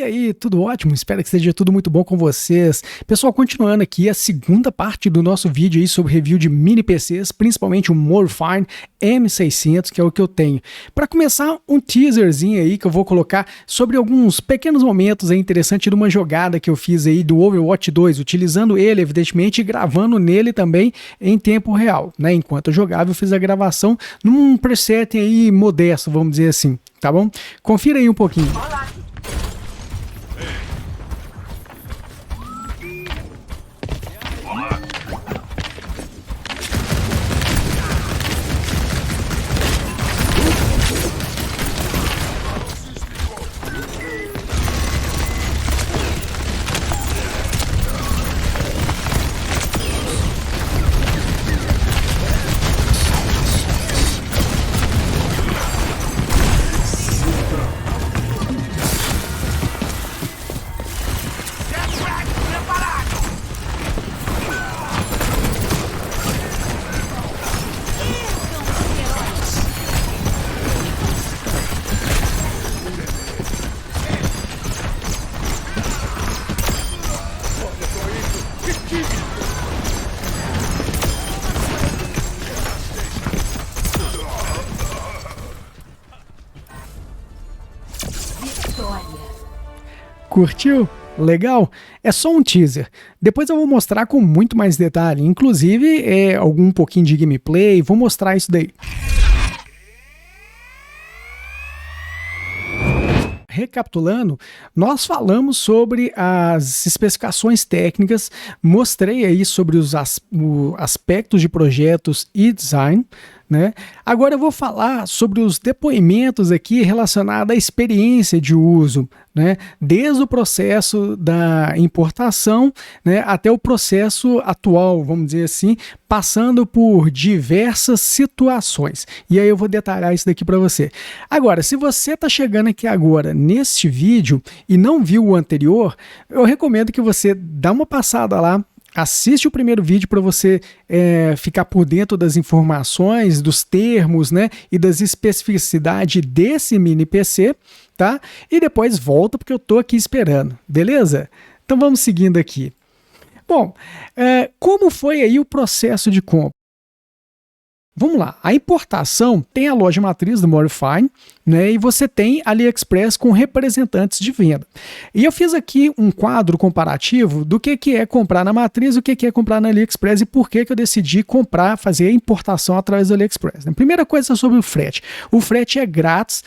aí, tudo ótimo? Espero que esteja tudo muito bom com vocês. Pessoal, continuando aqui a segunda parte do nosso vídeo aí sobre review de mini PCs, principalmente o Morefine M600, que é o que eu tenho. Para começar, um teaserzinho aí que eu vou colocar sobre alguns pequenos momentos aí interessantes de uma jogada que eu fiz aí do Overwatch 2, utilizando ele, evidentemente, e gravando nele também em tempo real, né? Enquanto eu jogava, eu fiz a gravação num preset aí modesto, vamos dizer assim, tá bom? Confira aí um pouquinho. Curtiu? Legal? É só um teaser. Depois eu vou mostrar com muito mais detalhe, inclusive algum pouquinho de gameplay, vou mostrar isso daí. Recapitulando, nós falamos sobre as especificações técnicas, mostrei aí sobre os aspectos de projetos e design, né? Agora eu vou falar sobre os depoimentos aqui relacionados à experiência de uso, né? Desde o processo da importação, né, até o processo atual, vamos dizer assim, passando por diversas situações. E aí eu vou detalhar isso daqui para você. Agora, se você está chegando aqui agora neste vídeo e não viu o anterior, eu recomendo que você dá uma passada lá, assiste o primeiro vídeo para você ficar por dentro das informações, dos termos, né, e das especificidades desse mini PC, tá? E depois volta porque eu tô aqui esperando, beleza? Então vamos seguindo aqui. Bom, como foi aí o processo de compra? Vamos lá, a importação tem a loja matriz do Morefine, né, e você tem a AliExpress com representantes de venda. E eu fiz aqui um quadro comparativo do que é comprar na matriz e o que é comprar na AliExpress e por que eu decidi comprar, fazer a importação através do AliExpress. A primeira coisa é sobre o frete. O frete é grátis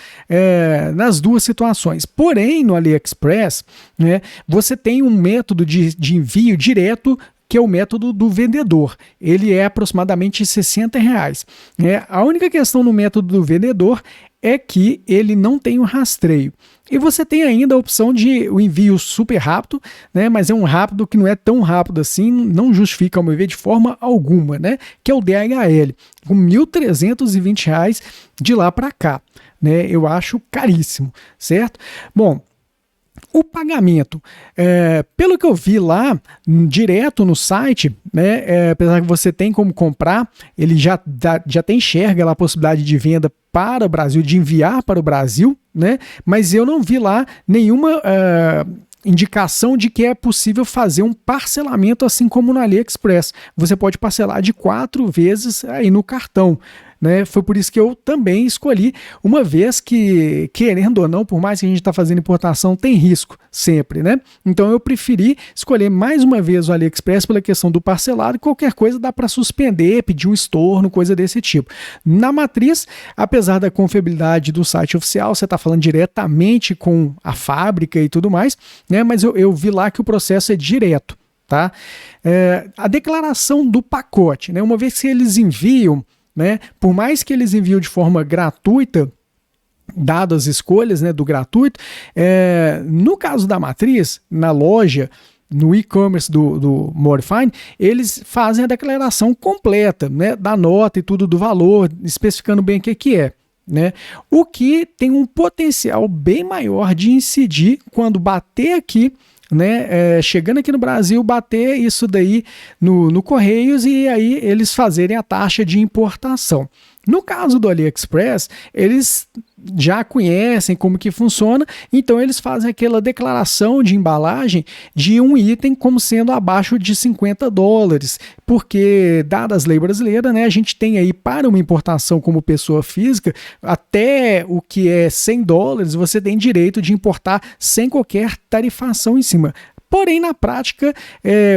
nas duas situações, porém no AliExpress, né, você tem um método de envio direto, que é o método do vendedor. Ele é aproximadamente R$60. A única questão no método do vendedor é que ele não tem o rastreio. E você tem ainda a opção de o envio super rápido, né? Mas é um rápido que não é tão rápido assim, não justifica, ao meu ver, de forma alguma, né? Que é o DHL, com R$1.320 de lá para cá, né? Eu acho caríssimo, certo? Bom, o pagamento, pelo que eu vi lá, direto no site, né, apesar que você tem como comprar, ele já até enxerga lá a possibilidade de venda para o Brasil, de enviar para o Brasil, né, mas eu não vi lá nenhuma indicação de que é possível fazer um parcelamento assim como no AliExpress. Você pode parcelar de 4 vezes aí no cartão. Né? Foi por isso que eu também escolhi, uma vez que, querendo ou não, por mais que a gente está fazendo importação, tem risco sempre, né? Então eu preferi escolher mais uma vez o AliExpress pela questão do parcelado, e qualquer coisa dá para suspender, pedir um estorno, coisa desse tipo. Na matriz, apesar da confiabilidade do site oficial, você está falando diretamente com a fábrica e tudo mais, né? Mas eu vi lá que o processo é direto, tá? A declaração do pacote, né? Uma vez que eles enviam, né, por mais que eles enviam de forma gratuita, dadas as escolhas, né, do gratuito, no caso da matriz, na loja, no e-commerce do Morefine, eles fazem a declaração completa, né, da nota e tudo do valor, especificando bem o que é. Né? O que tem um potencial bem maior de incidir quando bater aqui né, chegando aqui no Brasil, bater isso daí no Correios e aí eles fazerem a taxa de importação. No caso do AliExpress, eles já conhecem como que funciona, então eles fazem aquela declaração de embalagem de um item como sendo abaixo de $50, porque, dadas as leis brasileiras, né, a gente tem aí para uma importação como pessoa física, até o que é $100, você tem direito de importar sem qualquer tarifação em cima. Porém, na prática,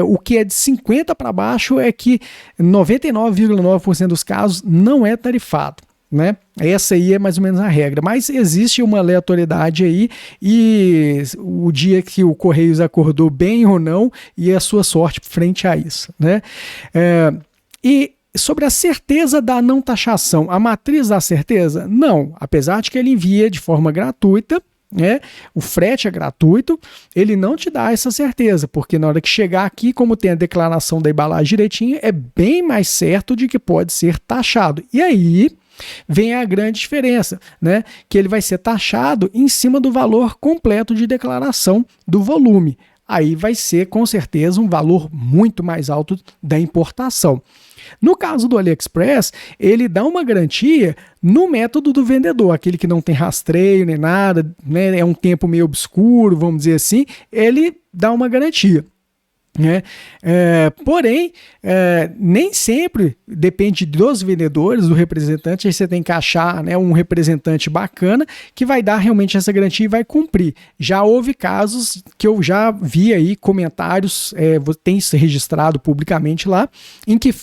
o que é de 50 para baixo é que 99,9% dos casos não é tarifado, né? Essa aí é mais ou menos a regra, mas existe uma aleatoriedade aí e o dia que o Correios acordou bem ou não e a sua sorte frente a isso, né? E sobre a certeza da não taxação, a matriz da certeza? Não, apesar de que ele envia de forma gratuita, o frete é gratuito, ele não te dá essa certeza, porque na hora que chegar aqui, como tem a declaração da embalagem direitinho, é bem mais certo de que pode ser taxado. E aí vem a grande diferença, né? Que ele vai ser taxado em cima do valor completo de declaração do volume. Aí vai ser com certeza um valor muito mais alto da importação. No caso do AliExpress, ele dá uma garantia no método do vendedor, aquele que não tem rastreio nem nada, né, é um tempo meio obscuro, vamos dizer assim, ele dá uma garantia. Porém, nem sempre depende dos vendedores, do representante, aí você tem que achar, né, um representante bacana que vai dar realmente essa garantia e vai cumprir. Já houve casos que eu já vi aí, comentários, tem isso registrado publicamente lá, em que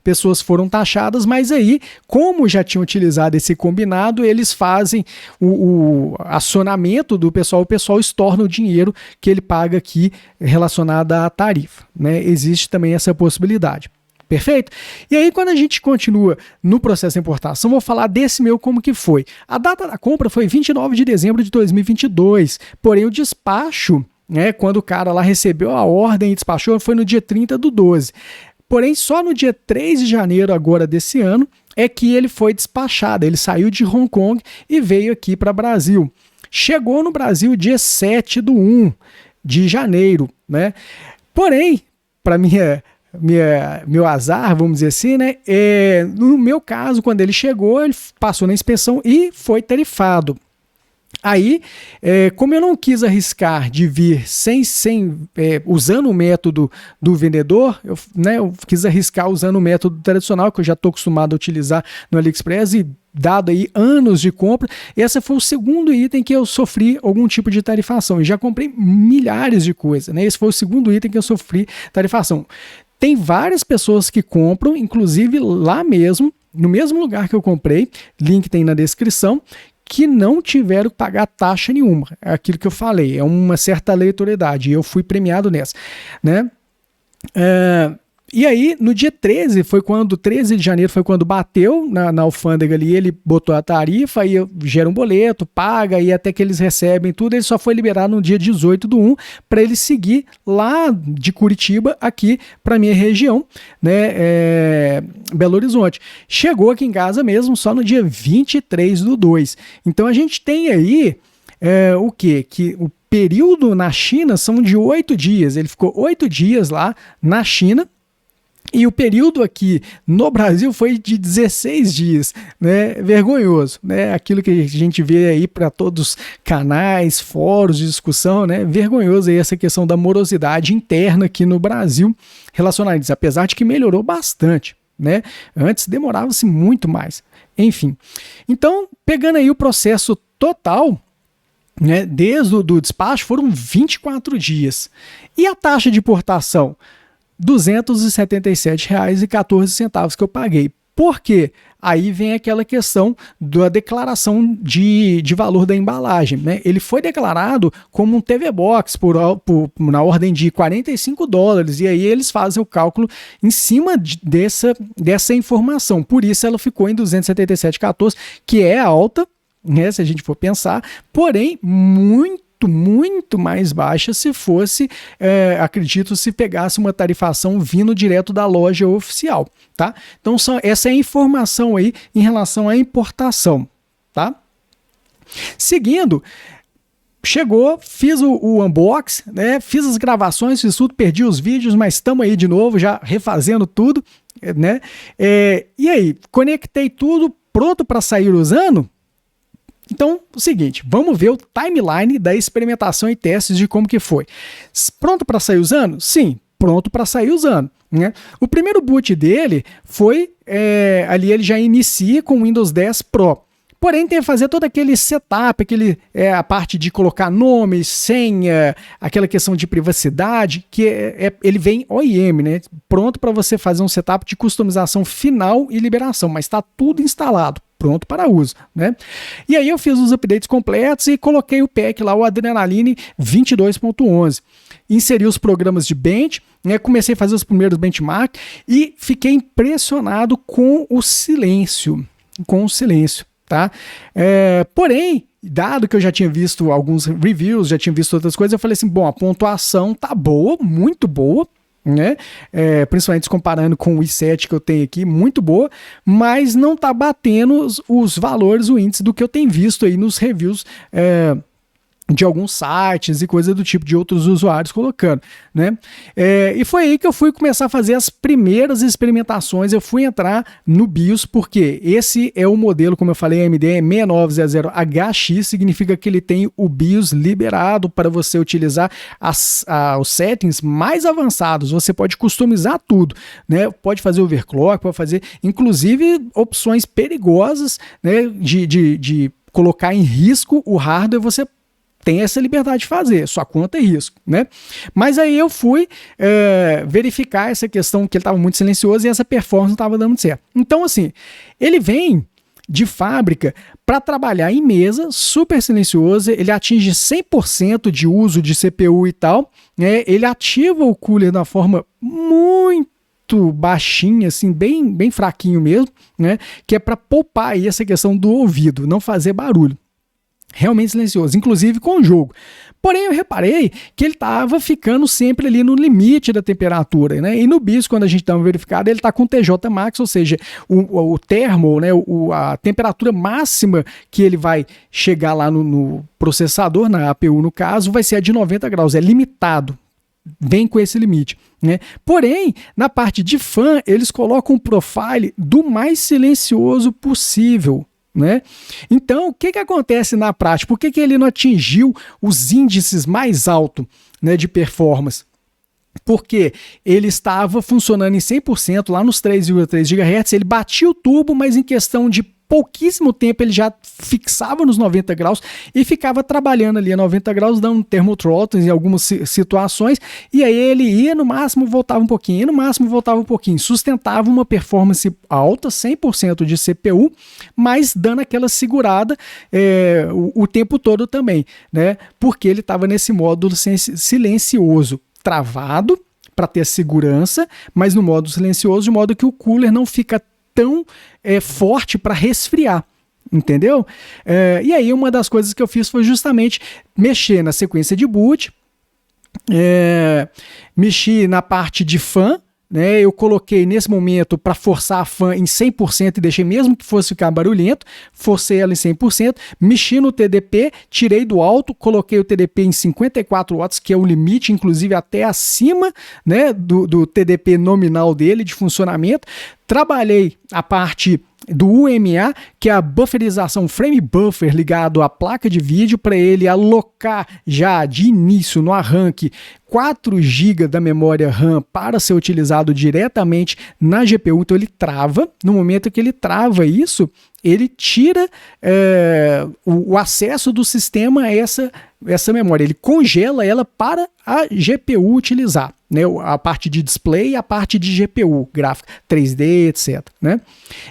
pessoas foram taxadas, mas aí, como já tinham utilizado esse combinado, eles fazem o acionamento do pessoal, o pessoal estorna o dinheiro que ele paga aqui relacionado à tarifa, né? Existe também essa possibilidade. Perfeito? E aí, quando a gente continua no processo de importação, vou falar desse meu como que foi. A data da compra foi 29 de dezembro de 2022, porém o despacho, né, quando o cara lá recebeu a ordem e despachou, foi no dia 30/12. Porém, só no dia 3 de janeiro agora desse ano é que ele foi despachado. Ele saiu de Hong Kong e veio aqui para o Brasil. Chegou no Brasil dia 7/1 de janeiro, né? Porém, para meu azar, vamos dizer assim, né? No meu caso, quando ele chegou, ele passou na inspeção e foi tarifado. Aí, como eu não quis arriscar de vir usando o método do vendedor, eu quis arriscar usando o método tradicional, que eu já estou acostumado a utilizar no AliExpress e dado aí anos de compra, esse foi o segundo item que eu sofri algum tipo de tarifação. E já comprei milhares de coisas, né? Esse foi o segundo item que eu sofri tarifação. Tem várias pessoas que compram, inclusive lá mesmo, no mesmo lugar que eu comprei, link tem na descrição, que não tiveram que pagar taxa nenhuma. É aquilo que eu falei, é uma certa aleatoriedade, e eu fui premiado nessa, né? E aí, no dia 13 de janeiro foi quando bateu na alfândega ali, ele botou a tarifa, aí gera um boleto, paga, e até que eles recebem tudo, ele só foi liberado no dia 18/1 para ele seguir lá de Curitiba aqui para minha região, né, Belo Horizonte. Chegou aqui em casa mesmo só no dia 23/2. Então a gente tem aí o quê? Que o período na China são de 8 dias, ele ficou 8 dias lá na China, e o período aqui no Brasil foi de 16 dias, né? Vergonhoso, né? Aquilo que a gente vê aí para todos os canais, fóruns de discussão, né? Vergonhoso aí essa questão da morosidade interna aqui no Brasil relacionada a isso, apesar de que melhorou bastante, né? Antes demorava-se muito mais. Enfim, então, pegando aí o processo total, né, desde o despacho foram 24 dias. E a taxa de importação? R$ 277,14 que eu paguei. Por quê? Aí vem aquela questão da declaração de valor da embalagem, né? Ele foi declarado como um TV Box na ordem de $45, e aí eles fazem o cálculo em cima dessa informação. Por isso ela ficou em 277,14, que é alta, né, se a gente for pensar, porém muito mais baixa se fosse, acredito, se pegasse uma tarifação vindo direto da loja oficial, tá? Então essa é a informação aí em relação à importação, tá? Seguindo, chegou, fiz o unboxing, né? Fiz as gravações, fiz tudo, perdi os vídeos, mas estamos aí de novo, já refazendo tudo, né? E aí, conectei tudo, pronto para sair usando? Então, o seguinte, vamos ver o timeline da experimentação e testes de como que foi. Pronto para sair usando? Sim, pronto para sair usando. Né? O primeiro boot dele foi, ali ele já inicia com o Windows 10 Pro. Porém, tem que fazer todo aquele setup, a parte de colocar nome, senha, aquela questão de privacidade, que ele vem OEM, né? Pronto para você fazer um setup de customização final e liberação, mas está tudo instalado, pronto para uso, né? E aí eu fiz os updates completos e coloquei o pack lá, o Adrenaline 22.11. Inseri os programas de bench, né? Comecei a fazer os primeiros benchmarks e fiquei impressionado com o silêncio, tá? Porém, dado que eu já tinha visto alguns reviews, já tinha visto outras coisas, eu falei assim, bom, a pontuação tá boa, muito boa, né? Principalmente comparando com o i7 que eu tenho aqui, muito boa, mas não tá batendo os valores, o índice do que eu tenho visto aí nos reviews de alguns sites e coisa do tipo, de outros usuários colocando, né? E foi aí que eu fui começar a fazer as primeiras experimentações, eu fui entrar no BIOS, porque esse é o modelo, como eu falei, AMD 6900HX, significa que ele tem o BIOS liberado para você utilizar os settings mais avançados, você pode customizar tudo, né? Pode fazer overclock, pode fazer, inclusive, opções perigosas, né? De colocar em risco o hardware, você tem essa liberdade de fazer, sua conta é risco, né? Mas aí eu fui verificar essa questão que ele estava muito silencioso e essa performance não estava dando certo. Então, assim, ele vem de fábrica para trabalhar em mesa, super silencioso, ele atinge 100% de uso de CPU e tal, né? Ele ativa o cooler de uma forma muito baixinha, assim, bem fraquinho mesmo, né? Que é para poupar aí essa questão do ouvido, não fazer barulho. Realmente silencioso, inclusive com o jogo. Porém, eu reparei que ele estava ficando sempre ali no limite da temperatura, né? E no BIOS, quando a gente dá uma verificada, ele está com TJ Max, ou seja, o thermal, né? A temperatura máxima que ele vai chegar lá no processador, na APU no caso, vai ser a de 90 graus, é limitado. Vem com esse limite, né? Porém, na parte de fan, eles colocam um profile do mais silencioso possível, né? Então, o que acontece na prática? Por que ele não atingiu os índices mais altos, né, de performance? Porque ele estava funcionando em 100% lá nos 3,3 GHz, ele batia o turbo, mas em questão de pouquíssimo tempo ele já fixava nos 90 graus e ficava trabalhando ali a 90 graus, dando thermothrottle em algumas situações, e aí ele ia no máximo, voltava um pouquinho, ia no máximo, voltava um pouquinho, sustentava uma performance alta, 100% de CPU, mas dando aquela segurada o tempo todo também, né? Porque ele estava nesse módulo silencioso, travado para ter segurança, mas no modo silencioso, de modo que o cooler não fica tão forte para resfriar, entendeu? E aí uma das coisas que eu fiz foi justamente mexer na sequência de boot, mexi na parte de fan, né? Eu coloquei nesse momento para forçar a fan em 100% e deixei mesmo que fosse ficar barulhento, forcei ela em 100%, mexi no TDP, tirei do alto, coloquei o TDP em 54 watts, que é o limite, inclusive até acima, né, do TDP nominal dele de funcionamento. Trabalhei a parte do UMA, que é a bufferização frame buffer ligado à placa de vídeo, para ele alocar já de início no arranque 4 GB da memória RAM para ser utilizado diretamente na GPU. Então ele trava, no momento que ele trava isso, ele tira o acesso do sistema a essa memória, ele congela ela para a GPU utilizar, né? A parte de display e a parte de GPU, gráfica 3D, etc, né?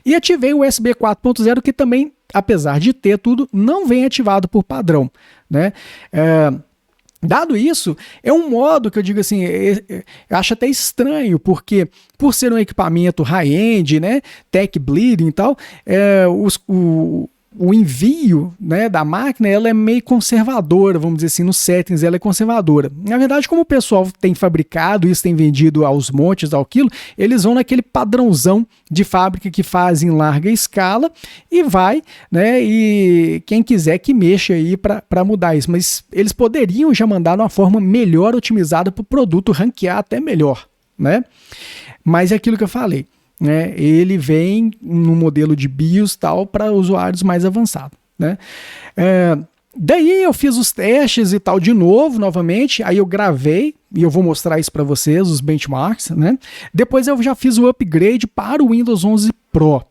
E ativei o USB 4.0, que também, apesar de ter tudo, não vem ativado por padrão, né? Dado isso, é um modo que eu digo assim, eu acho até estranho, porque por ser um equipamento high-end, né, tech bleeding e tal, o envio, né, da máquina, ela é meio conservadora, vamos dizer assim, nos settings ela é conservadora. Na verdade, como o pessoal tem fabricado isso, tem vendido aos montes, ao quilo, eles vão naquele padrãozão de fábrica que faz em larga escala e vai, né, e quem quiser que mexa aí para mudar isso, mas eles poderiam já mandar de uma forma melhor otimizada para o produto ranquear até melhor, né? Mas é aquilo que eu falei, né? Ele vem no modelo de BIOS tal para usuários mais avançados, né? Daí eu fiz os testes e tal de novo, novamente, aí eu gravei e eu vou mostrar isso para vocês, os benchmarks, né? Depois eu já fiz o upgrade para o Windows 11 Pro.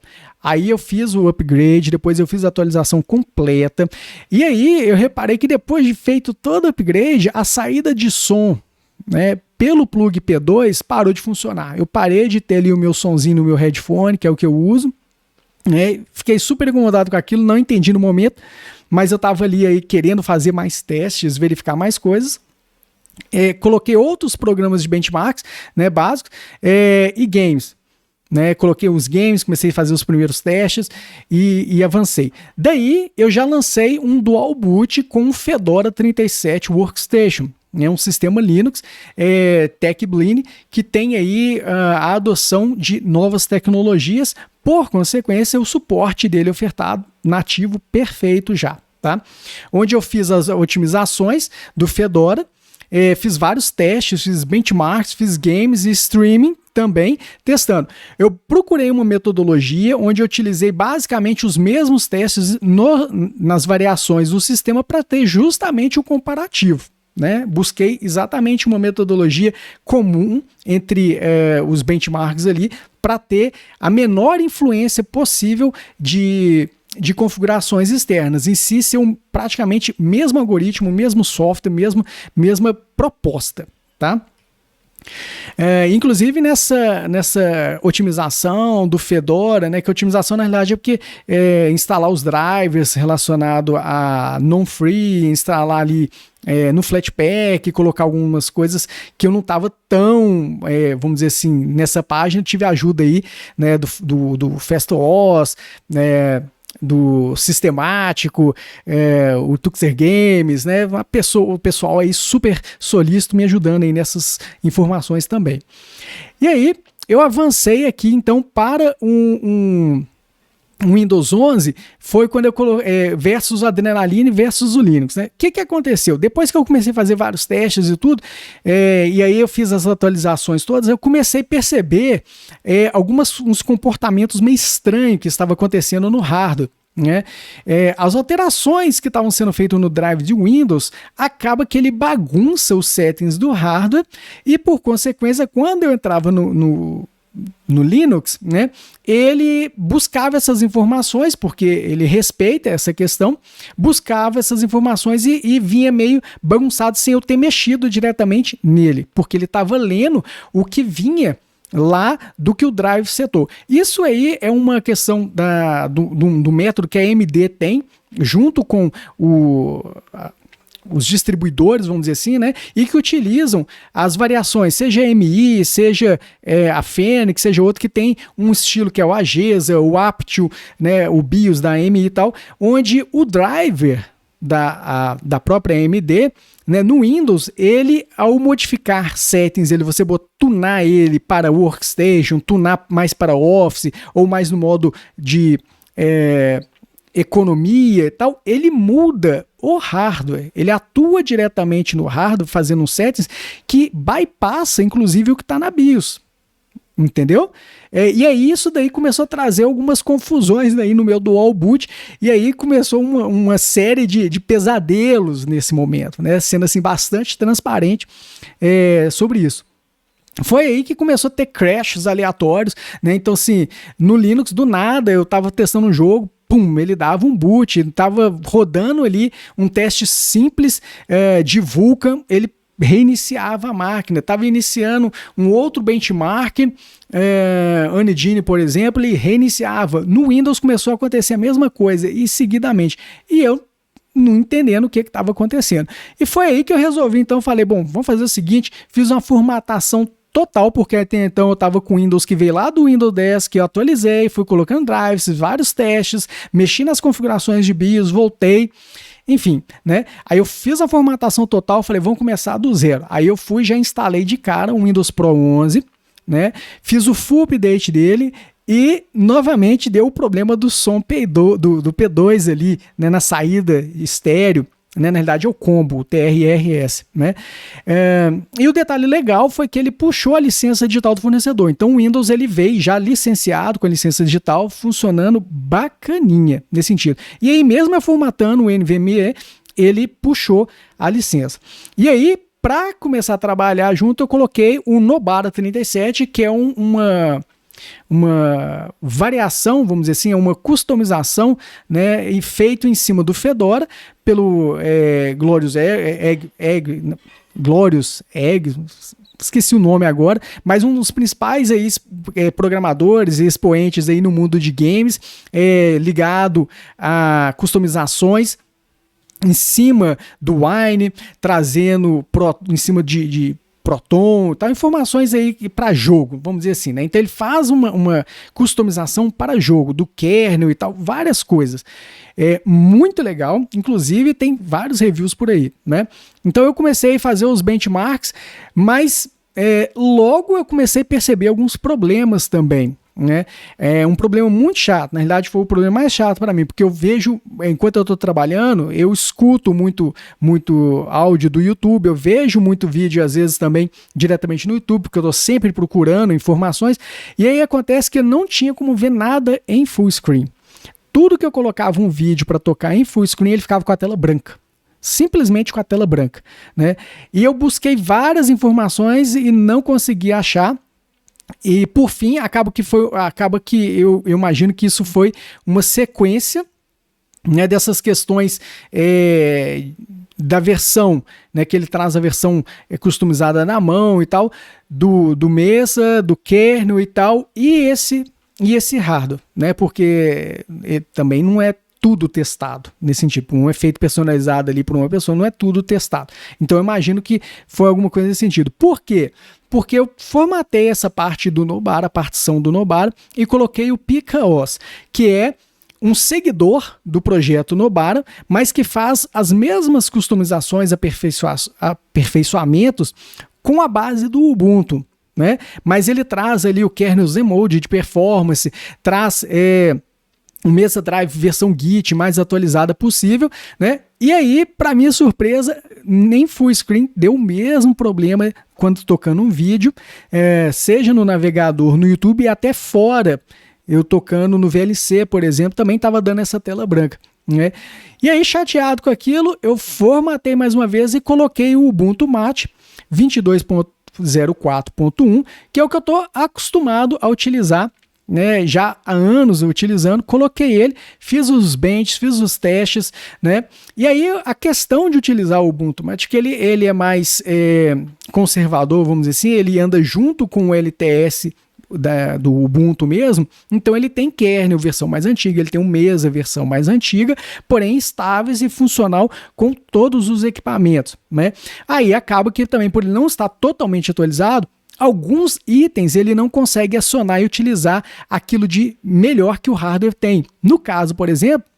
Aí eu fiz o upgrade, depois eu fiz a atualização completa. E aí eu reparei que depois de feito todo o upgrade, a saída de som, né, pelo plug P2 parou de funcionar. Eu parei de ter ali o meu sonzinho no meu headphone, que é o que eu uso, né? Fiquei super incomodado com aquilo, não entendi no momento, mas eu estava ali aí querendo fazer mais testes, verificar mais coisas. Coloquei outros programas de benchmarks, né, básicos, e games. Né, coloquei os games, comecei a fazer os primeiros testes e avancei. Daí eu já lancei um dual boot com o Fedora 37 Workstation. É um sistema Linux, TechBleed, que tem aí a adoção de novas tecnologias, por consequência o suporte dele ofertado nativo perfeito já, tá? Onde eu fiz as otimizações do Fedora, fiz vários testes, fiz benchmarks, fiz games e streaming também testando. Eu procurei uma metodologia onde eu utilizei basicamente os mesmos testes nas variações do sistema para ter justamente o comparativo. Né? Busquei exatamente uma metodologia comum entre os benchmarks ali para ter a menor influência possível de configurações externas, em si ser praticamente mesmo algoritmo, mesmo software, mesma proposta, tá? Inclusive nessa otimização do Fedora, né, que a otimização na realidade é porque instalar os drivers relacionados a non-free, instalar ali no Flatpak, colocar algumas coisas que eu não estava tão, vamos dizer assim, nessa página, tive ajuda aí, né, do FastOS, né, do Sistemático, o Tuxer Games, né? O pessoal aí super solícito me ajudando aí nessas informações também. E aí, eu avancei aqui então para um Windows 11, foi quando eu coloquei versus o Adrenaline versus o Linux, né? O que aconteceu? Depois que eu comecei a fazer vários testes e tudo, e aí eu fiz as atualizações todas, eu comecei a perceber uns comportamentos meio estranhos que estavam acontecendo no hardware. Né? As alterações que estavam sendo feitas no drive de Windows, acaba que ele bagunça os settings do hardware e, por consequência, quando eu entrava no Linux, né, ele buscava essas informações, porque ele respeita essa questão, buscava essas informações e vinha meio bagunçado sem eu ter mexido diretamente nele, porque ele estava lendo o que vinha lá do que o drive setou. Isso aí é uma questão do método que a AMD tem, junto com os distribuidores, vamos dizer assim, né, e que utilizam as variações, seja a MI, seja a Fênix, seja outro que tem um estilo que é o AGESA, o Aptio, né, o BIOS da AMI e tal, onde o driver da própria AMD, né, no Windows, ele, ao modificar settings, você tunar ele para Workstation, tunar mais para Office, ou mais no modo de economia e tal, ele muda o hardware, ele atua diretamente no hardware, fazendo um settings que bypassa, inclusive, o que está na BIOS. Entendeu? E aí isso daí começou a trazer algumas confusões daí no meu dual boot, e aí começou uma série de pesadelos nesse momento, né? Sendo assim bastante transparente sobre isso. Foi aí que começou a ter crashes aleatórios, né? Então assim, no Linux do nada eu estava testando um jogo, pum, ele dava um boot, estava rodando ali um teste simples de Vulkan, ele reiniciava a máquina, estava iniciando um outro benchmark, Anidine, por exemplo, e reiniciava. No Windows começou a acontecer a mesma coisa, e seguidamente. E eu não entendendo o que estava acontecendo. E foi aí que eu resolvi, então, falei, bom, vamos fazer o seguinte, fiz uma formatação total, porque até então eu estava com Windows que veio lá do Windows 10, que eu atualizei, fui colocando drives, vários testes, mexi nas configurações de BIOS, voltei, enfim, né? Aí eu fiz a formatação total, falei, vamos começar do zero. Aí eu fui, já instalei de cara um Windows Pro 11, né? Fiz o full update dele e novamente deu o problema do som do P2 ali, né? Na saída estéreo. Né, na realidade é o combo, o TRRS, né? E o detalhe legal foi que ele puxou a licença digital do fornecedor. Então o Windows ele veio já licenciado com a licença digital, funcionando bacaninha nesse sentido. E aí mesmo formatando o NVMe, ele puxou a licença. E aí, para começar a trabalhar junto, eu coloquei o Nobara 37, que é uma variação, vamos dizer assim, uma customização, né, e feito em cima do Fedora pelo Glorious Egg, esqueci o nome agora, mas um dos principais aí, programadores e expoentes aí no mundo de games, ligado a customizações em cima do Wine, trazendo em cima de Proton, tal, informações aí para jogo, vamos dizer assim, né? Então ele faz uma customização para jogo, do kernel e tal, várias coisas. É muito legal, inclusive tem vários reviews por aí, né? Então eu comecei a fazer os benchmarks, mas logo eu comecei a perceber alguns problemas também. Né? É um problema muito chato, na realidade foi o problema mais chato para mim, porque eu vejo, enquanto eu estou trabalhando, eu escuto muito áudio do YouTube, eu vejo muito vídeo às vezes também diretamente no YouTube, porque eu estou sempre procurando informações, e aí acontece que eu não tinha como ver nada em full screen. Tudo que eu colocava um vídeo para tocar em full screen, ele ficava com a tela branca. Simplesmente com a tela branca, né? E eu busquei várias informações e não consegui achar. E por fim, acaba que eu imagino que isso foi uma sequência, né, dessas questões da versão, né, que ele traz a versão customizada na mão e tal, do Mesa, do kernel e tal, e esse hardware, né, porque também não é tudo testado, nesse sentido, um efeito personalizado ali para uma pessoa, não é tudo testado. Então eu imagino que foi alguma coisa nesse sentido. Por quê? Porque eu formatei essa parte do Nobara, a partição do Nobara, e coloquei o PicaOS, que é um seguidor do projeto Nobara, mas que faz as mesmas customizações, aperfeiçoamentos com a base do Ubuntu, né? Mas ele traz ali o kernel Zmode de performance, traz o Mesa Drive versão Git mais atualizada possível, né? E aí, para minha surpresa, nem full screen deu o mesmo problema quando tocando um vídeo, seja no navegador, no YouTube e até fora, eu tocando no VLC, por exemplo, também estava dando essa tela branca, né? E aí, chateado com aquilo, eu formatei mais uma vez e coloquei o Ubuntu Mate 22.04.1, que é o que eu estou acostumado a utilizar, né, já há anos utilizando, coloquei ele, fiz os benches, fiz os testes, né, e aí a questão de utilizar o Ubuntu Mate, que ele é mais conservador, vamos dizer assim, ele anda junto com o LTS do Ubuntu mesmo, então ele tem kernel versão mais antiga, ele tem um Mesa versão mais antiga, porém estáveis e funcional com todos os equipamentos, né, aí acaba que também por ele não estar totalmente atualizado, alguns itens ele não consegue acionar e utilizar aquilo de melhor que o hardware tem. No caso, por exemplo,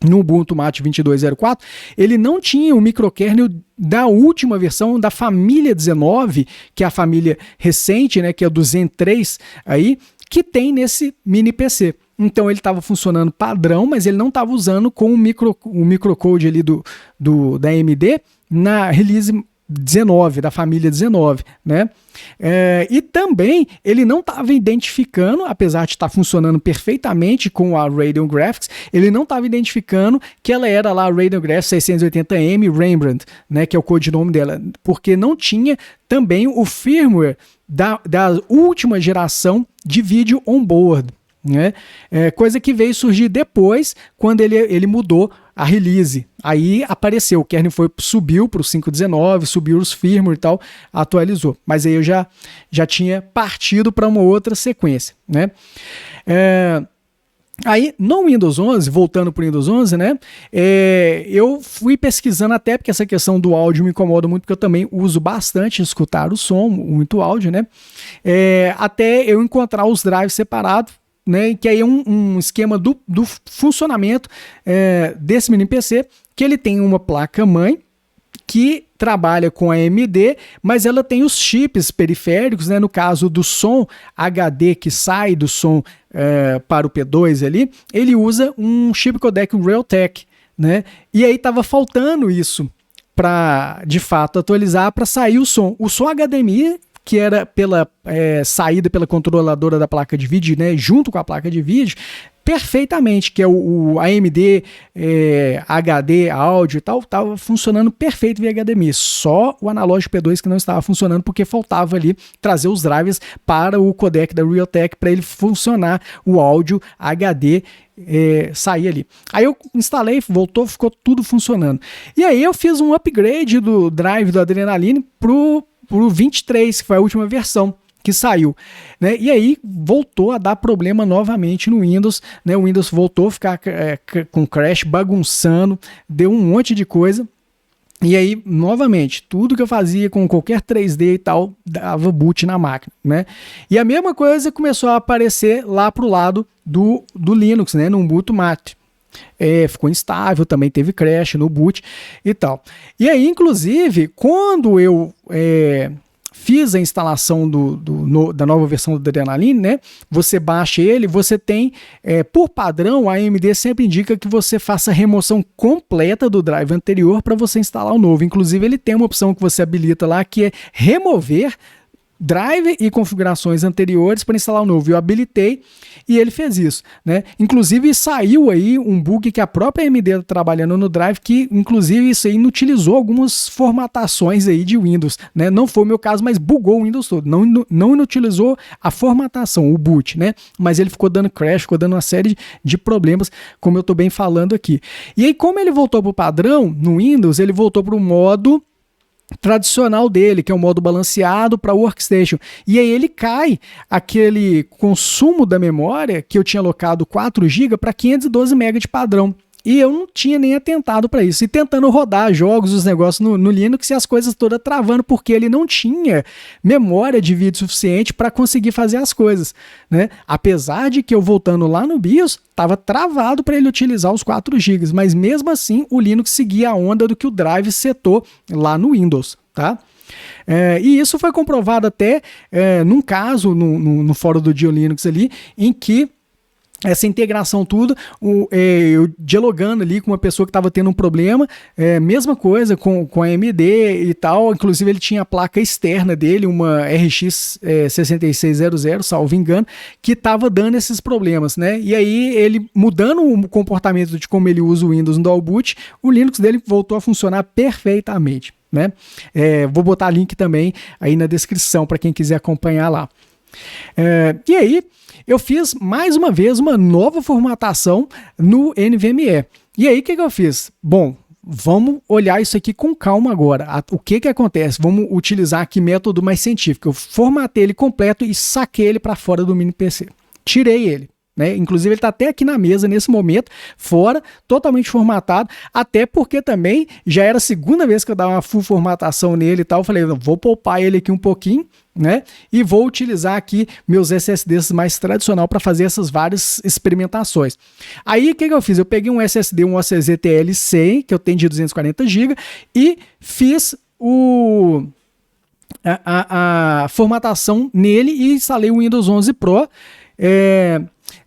no Ubuntu Mate 22.04, ele não tinha o microkernel da última versão da família 19, que é a família recente, né, que é o do Zen 3, aí, que tem nesse mini PC. Então ele estava funcionando padrão, mas ele não estava usando com o microcode ali da AMD na release 19, da família 19, né? E também ele não estava identificando, apesar de estar funcionando perfeitamente com a Radeon Graphics, ele não estava identificando que ela era lá a Radeon Graphics 680M Rembrandt, né, que é o codinome dela, porque não tinha também o firmware da última geração de vídeo on-board, né? Coisa que veio surgir depois, quando ele mudou a release. Aí apareceu, o kernel subiu para o 5.19, subiu os firmware e tal, atualizou. Mas aí eu já tinha partido para uma outra sequência, né? Aí, no Windows 11, voltando para o Windows 11, né, eu fui pesquisando até, porque essa questão do áudio me incomoda muito, porque eu também uso bastante escutar o som, muito áudio, né, até eu encontrar os drives separados, né, que aí é um esquema do funcionamento desse mini PC, que ele tem uma placa-mãe, que trabalha com a AMD, mas ela tem os chips periféricos, né? No caso do som HD que sai do som para o P2 ali, ele usa um chip codec Realtek, né? E aí estava faltando isso para, de fato, atualizar para sair o som. O som HDMI, que era pela saída pela controladora da placa de vídeo, né? Junto com a placa de vídeo, perfeitamente, que é o AMD HD áudio e tal, estava funcionando perfeito via HDMI, só o analógico P2 que não estava funcionando, porque faltava ali trazer os drivers para o codec da Realtek para ele funcionar o áudio HD sair ali. Aí eu instalei, voltou, ficou tudo funcionando. E aí eu fiz um upgrade do drive do Adrenaline pro 23, que foi a última versão que saiu, né? E aí voltou a dar problema novamente no Windows, né? O Windows voltou a ficar com crash, bagunçando, deu um monte de coisa. E aí, novamente, tudo que eu fazia com qualquer 3D e tal, dava boot na máquina, né? E a mesma coisa começou a aparecer lá pro lado do Linux, né? No Ubuntu Mate. Ficou instável, também teve crash no boot e tal. E aí, inclusive, quando eu fiz a instalação da nova versão do Adrenaline, né? Você baixa ele, você tem, por padrão, a AMD sempre indica que você faça a remoção completa do drive anterior para você instalar o novo. Inclusive, ele tem uma opção que você habilita lá, que é remover drive e configurações anteriores para instalar o novo. Eu habilitei e ele fez isso, né? Inclusive saiu aí um bug que a própria AMD está trabalhando no drive, que inclusive isso aí inutilizou algumas formatações aí de Windows, né? Não foi o meu caso, mas bugou o Windows todo. Não inutilizou a formatação, o boot, né? Mas ele ficou dando crash, ficou dando uma série de problemas, como eu estou bem falando aqui. E aí, como ele voltou para o padrão no Windows, ele voltou para o modo tradicional dele, que é um modo balanceado para workstation, e aí ele cai aquele consumo da memória que eu tinha alocado 4 GB para 512 MB de padrão. E eu não tinha nem atentado para isso. E tentando rodar jogos, os negócios no Linux e as coisas todas travando, porque ele não tinha memória de vídeo suficiente para conseguir fazer as coisas, né? Apesar de que eu voltando lá no BIOS, estava travado para ele utilizar os 4 GB. Mas mesmo assim, o Linux seguia a onda do que o drive setou lá no Windows, tá? E isso foi comprovado até num caso no fórum do GeoLinux ali, em que essa integração tudo, eu dialogando ali com uma pessoa que estava tendo um problema, mesma coisa com a AMD e tal, inclusive ele tinha a placa externa dele, uma RX 6600, salvo engano, que estava dando esses problemas, né? E aí ele mudando o comportamento de como ele usa o Windows no Dual Boot, o Linux dele voltou a funcionar perfeitamente, né? Vou botar link também aí na descrição para quem quiser acompanhar lá. E aí eu fiz mais uma vez uma nova formatação no NVMe. E aí o que eu fiz? Bom, vamos olhar isso aqui com calma agora. O que acontece? Vamos utilizar aqui método mais científico. Eu formatei ele completo e saquei ele para fora do mini PC. Tirei ele. Né? Inclusive ele está até aqui na mesa nesse momento, fora, totalmente formatado, até porque também já era a segunda vez que eu dava uma full formatação nele e tal. Eu falei, vou poupar ele aqui um pouquinho, né? E vou utilizar aqui meus SSDs mais tradicional para fazer essas várias experimentações. Aí o que eu fiz? Eu peguei um SSD, um OCZ TL100, que eu tenho de 240 GB, e fiz a formatação nele e instalei o Windows 11 Pro.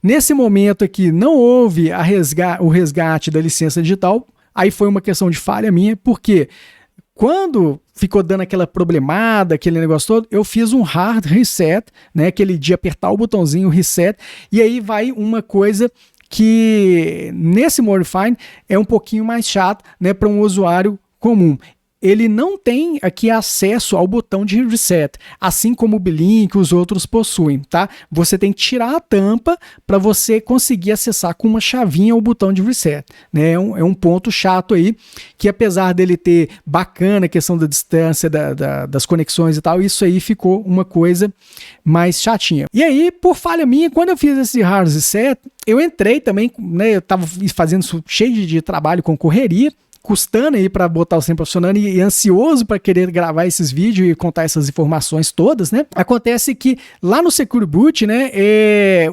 Nesse momento aqui não houve o resgate da licença digital, aí foi uma questão de falha minha, porque quando ficou dando aquela problemada, aquele negócio todo, eu fiz um hard reset, né, aquele de apertar o botãozinho reset, e aí vai uma coisa que nesse Modify é um pouquinho mais chato, né, para um usuário comum. ele não tem aqui acesso ao botão de reset, assim como o Blink e os outros possuem, tá? Você tem que tirar a tampa para você conseguir acessar com uma chavinha o botão de reset, né? É um ponto chato aí, que apesar dele ter bacana a questão da distância, das conexões e tal, isso aí ficou uma coisa mais chatinha. E aí, por falha minha, quando eu fiz esse hard reset, eu entrei também, né? Eu tava fazendo isso cheio de trabalho com correria, custando aí para botar o sempre funcionando e ansioso para querer gravar esses vídeos e contar essas informações todas, né? Acontece que lá no Secure Boot, né,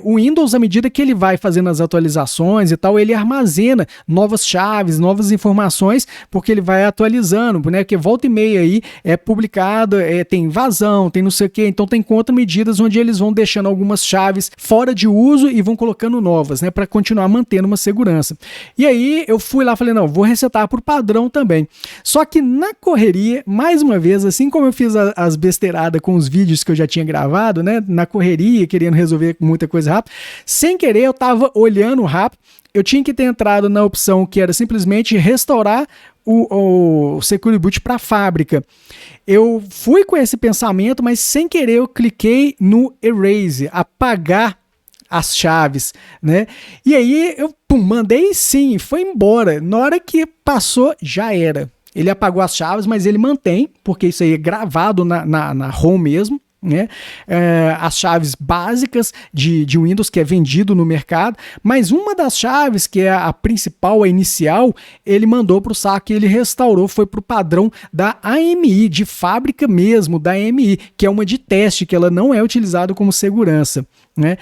o Windows, à medida que ele vai fazendo as atualizações e tal, ele armazena novas chaves, novas informações, porque ele vai atualizando, né? Porque volta e meia aí é publicado, tem vazão, tem não sei o que, então tem contramedidas onde eles vão deixando algumas chaves fora de uso e vão colocando novas, né, para continuar mantendo uma segurança. E aí eu fui lá, falei, não, vou resetar por padrão também. Só que na correria, mais uma vez, assim como eu fiz as besteiradas com os vídeos que eu já tinha gravado, né, na correria, querendo resolver muita coisa rápido, sem querer eu tava olhando rápido, eu tinha que ter entrado na opção que era simplesmente restaurar o Secure Boot para a fábrica. Eu fui com esse pensamento, mas sem querer eu cliquei no Erase, apagar as chaves, né? E aí eu mandei sim, foi embora. Na hora que passou, já era. Ele apagou as chaves, mas ele mantém, porque isso aí é gravado na ROM mesmo, né? As chaves básicas de Windows que é vendido no mercado, mas uma das chaves, que é a principal, a inicial, ele mandou para o saco e ele restaurou, foi para o padrão da AMI, de fábrica mesmo, da AMI, que é uma de teste, que ela não é utilizada como segurança, né?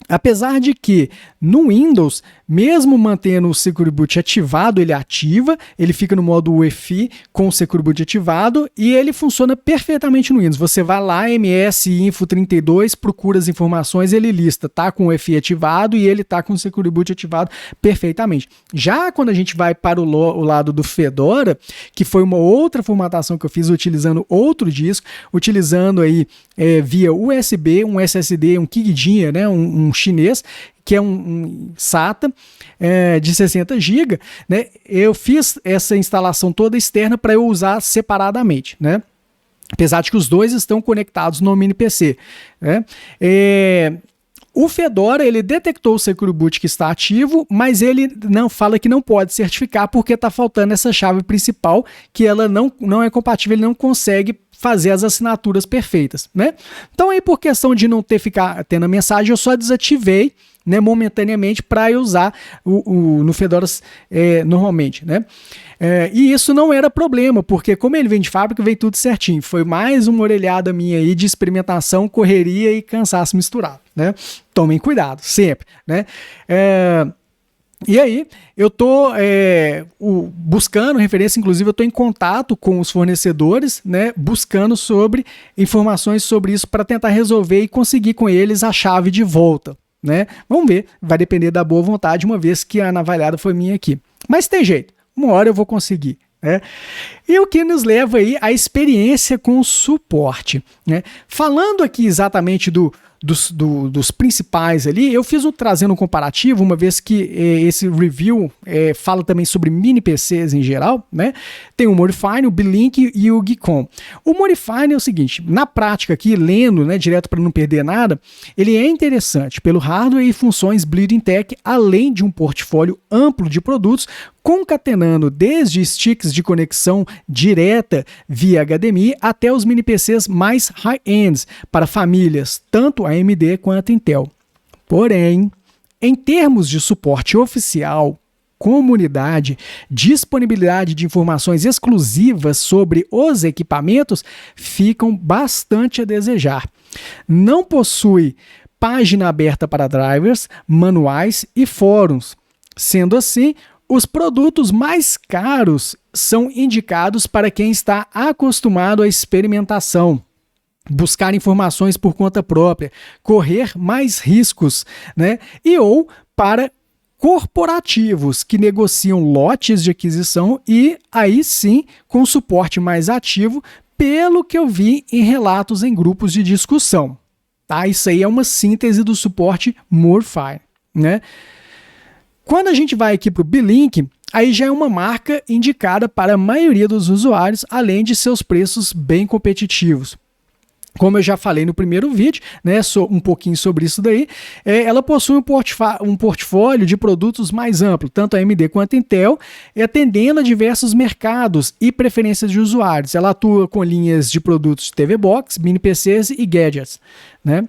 Apesar de que no Windows, mesmo mantendo o Secure Boot ativado, ele ativa, ele fica no modo UEFI com o Secure Boot ativado e ele funciona perfeitamente no Windows. Você vai lá, MS Info 32, procura as informações, ele lista, tá com o UEFI ativado e ele tá com o Secure Boot ativado perfeitamente. Já quando a gente vai para o lado do Fedora, que foi uma outra formatação que eu fiz utilizando outro disco, utilizando aí via USB, um SSD, um Kigdinha, né, um chinês, que é um SATA de 60 GB, né? Eu fiz essa instalação toda externa para eu usar separadamente, né? Apesar de que os dois estão conectados no mini PC, né? O Fedora, ele detectou o Secure Boot que está ativo, mas ele não fala que não pode certificar porque está faltando essa chave principal, que ela não é compatível, ele não consegue fazer as assinaturas perfeitas, né? Então aí, por questão de não tendo a mensagem, eu só desativei, né, momentaneamente para eu usar no Fedora normalmente, né? E isso não era problema, porque como ele vem de fábrica, veio tudo certinho. Foi mais uma orelhada minha aí de experimentação, correria e cansaço misturado, né? Tomem cuidado, sempre, né? E aí, eu estou buscando referência, inclusive eu estou em contato com os fornecedores, né, buscando sobre informações sobre isso para tentar resolver e conseguir com eles a chave de volta, né? Vamos ver, vai depender da boa vontade, uma vez que a navalhada foi minha aqui. Mas tem jeito, uma hora eu vou conseguir, né? E o que nos leva aí à experiência com o suporte, né? Falando aqui exatamente dos principais ali, eu fiz trazendo um comparativo, uma vez que esse review fala também sobre mini PCs em geral, né? Tem o Modify, o Blink e o Geekon. O Modify é o seguinte, na prática aqui, lendo, né, direto para não perder nada, ele é interessante pelo hardware e funções Bleeding Tech, além de um portfólio amplo de produtos, concatenando desde sticks de conexão direta via HDMI até os mini PCs mais high-ends para famílias, tanto AMD quanto Intel. Porém, em termos de suporte oficial, comunidade, disponibilidade de informações exclusivas sobre os equipamentos, ficam bastante a desejar. Não possui página aberta para drivers, manuais e fóruns. Sendo assim, os produtos mais caros são indicados para quem está acostumado à experimentação, buscar informações por conta própria, correr mais riscos, né? Ou para corporativos que negociam lotes de aquisição e aí sim com suporte mais ativo, pelo que eu vi em relatos em grupos de discussão. Tá? Isso aí é uma síntese do suporte Modify, né? Quando a gente vai aqui para o Blink, aí já é uma marca indicada para a maioria dos usuários, além de seus preços bem competitivos. Como eu já falei no primeiro vídeo, né, um pouquinho sobre isso daí, ela possui um portfólio de produtos mais amplo, tanto a AMD quanto a Intel, atendendo a diversos mercados e preferências de usuários. Ela atua com linhas de produtos de TV Box, mini PCs e gadgets, né?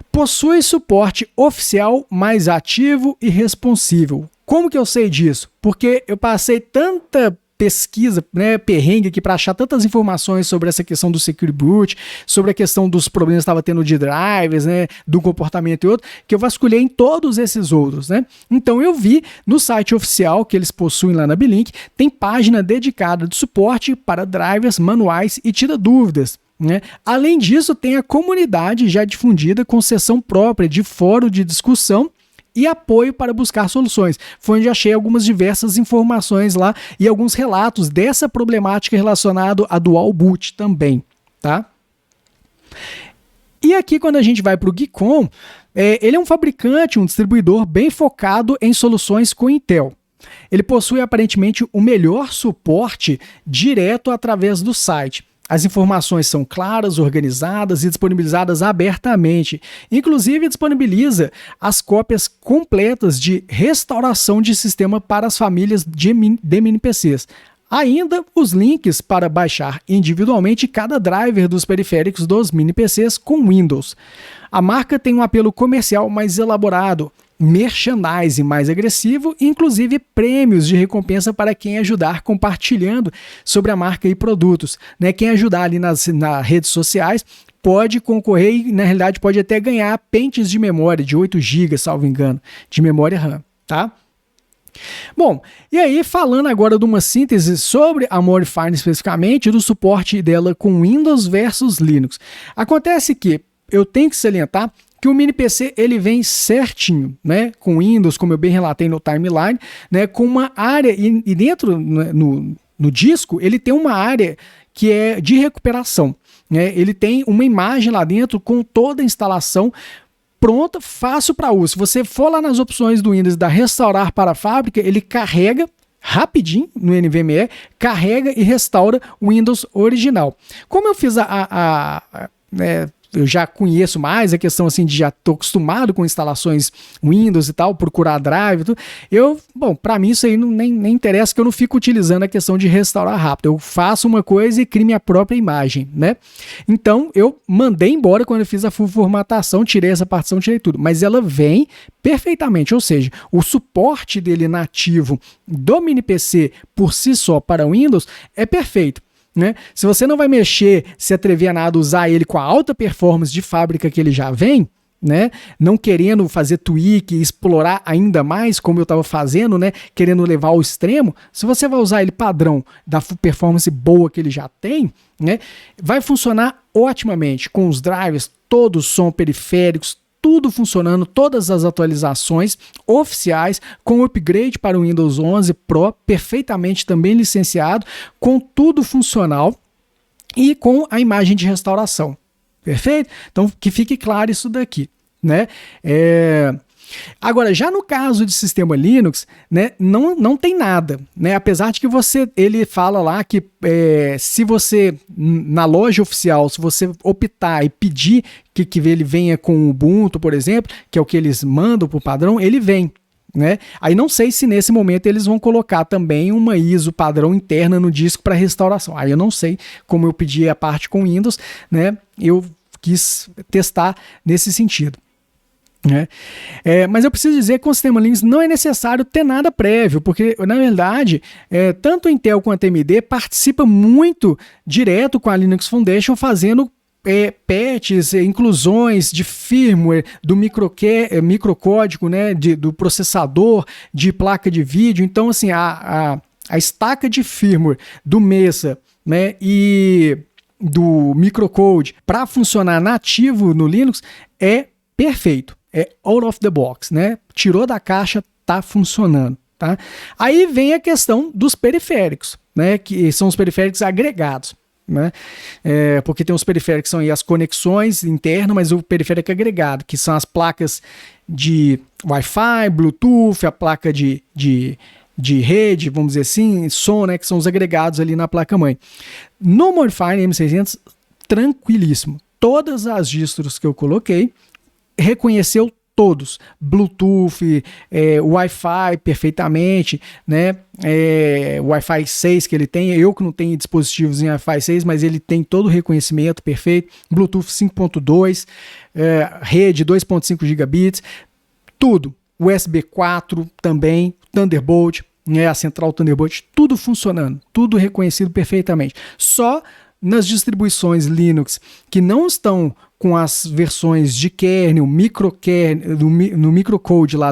Possui suporte oficial mais ativo e responsível. Como que eu sei disso? Porque eu passei tanta pesquisa, né, perrengue aqui para achar tantas informações sobre essa questão do Secure Boot, sobre a questão dos problemas que estava tendo de drivers, né, do comportamento e outro, que eu vasculhei em todos esses outros, né? Então eu vi no site oficial que eles possuem lá na Belink, tem página dedicada de suporte para drivers, manuais e tira dúvidas, né? Além disso, tem a comunidade já difundida com seção própria de fórum de discussão e apoio para buscar soluções. Foi onde achei algumas diversas informações lá e alguns relatos dessa problemática relacionada a Dual Boot também, tá? E aqui quando a gente vai para o Geekon, ele é um fabricante, um distribuidor bem focado em soluções com Intel. Ele possui aparentemente o melhor suporte direto através do site. As informações são claras, organizadas e disponibilizadas abertamente. Inclusive, disponibiliza as cópias completas de restauração de sistema para as famílias de mini PCs. Ainda os links para baixar individualmente cada driver dos periféricos dos mini PCs com Windows. A marca tem um apelo comercial mais elaborado, merchandising mais agressivo e inclusive prêmios de recompensa para quem ajudar compartilhando sobre a marca e produtos, né? Quem ajudar ali nas redes sociais pode concorrer e na realidade pode até ganhar pentes de memória de 8 GB, salvo engano, de memória RAM, tá? Bom, e aí falando agora de uma síntese sobre a Modify especificamente, do suporte dela com Windows versus Linux. Acontece que eu tenho que salientar que o mini PC ele vem certinho, né, com Windows, como eu bem relatei no timeline, né, com uma área e dentro no disco ele tem uma área que é de recuperação, né? Ele tem uma imagem lá dentro com toda a instalação pronta, fácil para uso. Se você for lá nas opções do Windows da restaurar para a fábrica, ele carrega rapidinho no NVMe, carrega e restaura o Windows original. Como eu fiz eu já conheço mais a questão assim de já estou acostumado com instalações Windows e tal, procurar drive e tudo. Para mim isso aí nem interessa, que eu não fico utilizando a questão de restaurar rápido. Eu faço uma coisa e crio minha própria imagem, né? Então eu mandei embora quando eu fiz a full formatação, tirei essa partição, tirei tudo. Mas ela vem perfeitamente, ou seja, o suporte dele nativo do mini PC por si só para Windows é perfeito. Né? Se você não vai mexer, se atrever a nada, usar ele com a alta performance de fábrica que ele já vem, né? Não querendo fazer tweak e explorar ainda mais, como eu estava fazendo, né? Querendo levar ao extremo, se você vai usar ele padrão da performance boa que ele já tem, né? Vai funcionar otimamente com os drivers, todos som periféricos, tudo funcionando, todas as atualizações oficiais, com upgrade para o Windows 11 Pro, perfeitamente também licenciado, com tudo funcional e com a imagem de restauração. Perfeito? Então, que fique claro isso daqui, né? Agora, já no caso de sistema Linux, né, não tem nada, né? Apesar de que ele fala lá que se você, na loja oficial, se você optar e pedir que ele venha com o Ubuntu, por exemplo, que é o que eles mandam por padrão, ele vem, né? Aí não sei se nesse momento eles vão colocar também uma ISO padrão interna no disco para restauração. Aí eu não sei, como eu pedi a parte com Windows, né? Eu quis testar nesse sentido. Mas eu preciso dizer que com o sistema Linux não é necessário ter nada prévio, porque na verdade tanto a Intel quanto a AMD participa muito direto com a Linux Foundation fazendo patches, inclusões de firmware, do microcódigo, né, do processador, de placa de vídeo. Então assim, a estaca de firmware do Mesa, né, e do microcode para funcionar nativo no Linux é perfeito. É out of the box, né? Tirou da caixa, tá funcionando, tá? Aí vem a questão dos periféricos, né? Que são os periféricos agregados, né? Porque tem os periféricos que são aí as conexões internas, mas o periférico agregado, que são as placas de Wi-Fi, Bluetooth, a placa de de rede, vamos dizer assim, som, né, que são os agregados ali na placa-mãe. No Modify M600, tranquilíssimo. Todas as distros que eu coloquei, reconheceu todos, Bluetooth, Wi-Fi perfeitamente, né? Wi-Fi 6 que ele tem, eu que não tenho dispositivos em Wi-Fi 6, mas ele tem todo o reconhecimento perfeito, Bluetooth 5.2, rede 2.5 gigabits, tudo, USB 4 também, Thunderbolt, a central Thunderbolt, tudo funcionando, tudo reconhecido perfeitamente. Só nas distribuições Linux que não estão com as versões de kernel, microkernel, no microcode lá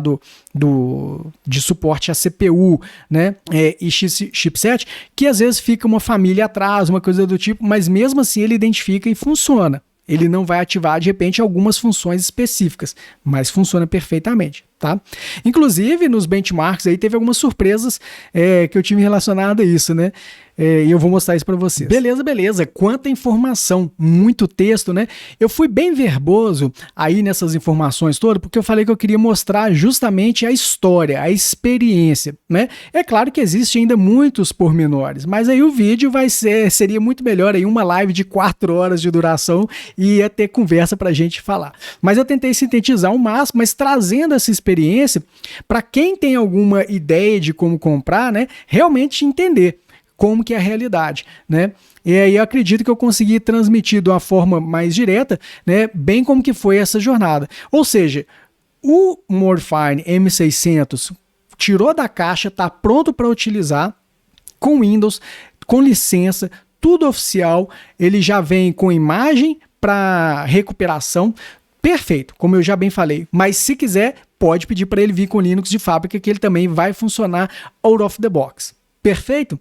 de suporte a CPU, né, e chipset, que às vezes fica uma família atrás, uma coisa do tipo, mas mesmo assim ele identifica e funciona. Ele não vai ativar, de repente, algumas funções específicas, mas funciona perfeitamente, tá? Inclusive, nos benchmarks aí teve algumas surpresas que eu tive relacionado a isso, né? E eu vou mostrar isso para vocês. Beleza. Quanta informação, muito texto, né? Eu fui bem verboso aí nessas informações todas, porque eu falei que eu queria mostrar justamente a história, a experiência, né? É claro que existe ainda muitos pormenores, mas aí o vídeo seria muito melhor aí uma live de 4 horas de duração e ia ter conversa pra gente falar. Mas eu tentei sintetizar o máximo, mas trazendo essa experiência para quem tem alguma ideia de como comprar, né? Realmente entender como que é a realidade, né? E aí eu acredito que eu consegui transmitir de uma forma mais direta, né, bem como que foi essa jornada. Ou seja, o Morfine M600 tirou da caixa, está pronto para utilizar com Windows, com licença, tudo oficial, ele já vem com imagem para recuperação, perfeito, como eu já bem falei, mas se quiser, pode pedir para ele vir com Linux de fábrica, que ele também vai funcionar out of the box. Perfeito?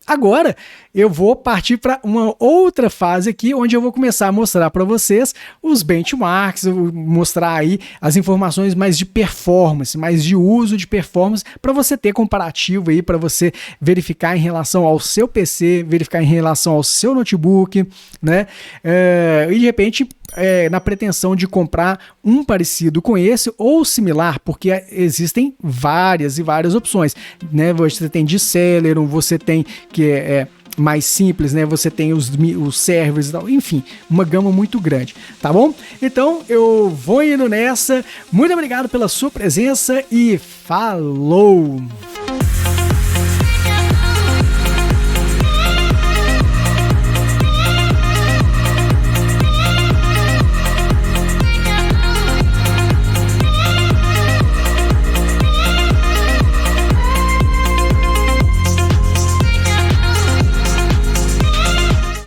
Agora eu vou partir para uma outra fase aqui, onde eu vou começar a mostrar para vocês os benchmarks, mostrar aí as informações mais de performance, mais de uso de performance, para você ter comparativo aí, para você verificar em relação ao seu PC, verificar em relação ao seu notebook, né? E de repente, na pretensão de comprar um parecido com esse ou similar, porque existem várias e várias opções, né? Você tem de Celeron, você tem que mais simples, né? Você tem os servers e tal, enfim, uma gama muito grande, tá bom? Então eu vou indo nessa. Muito obrigado pela sua presença e falou!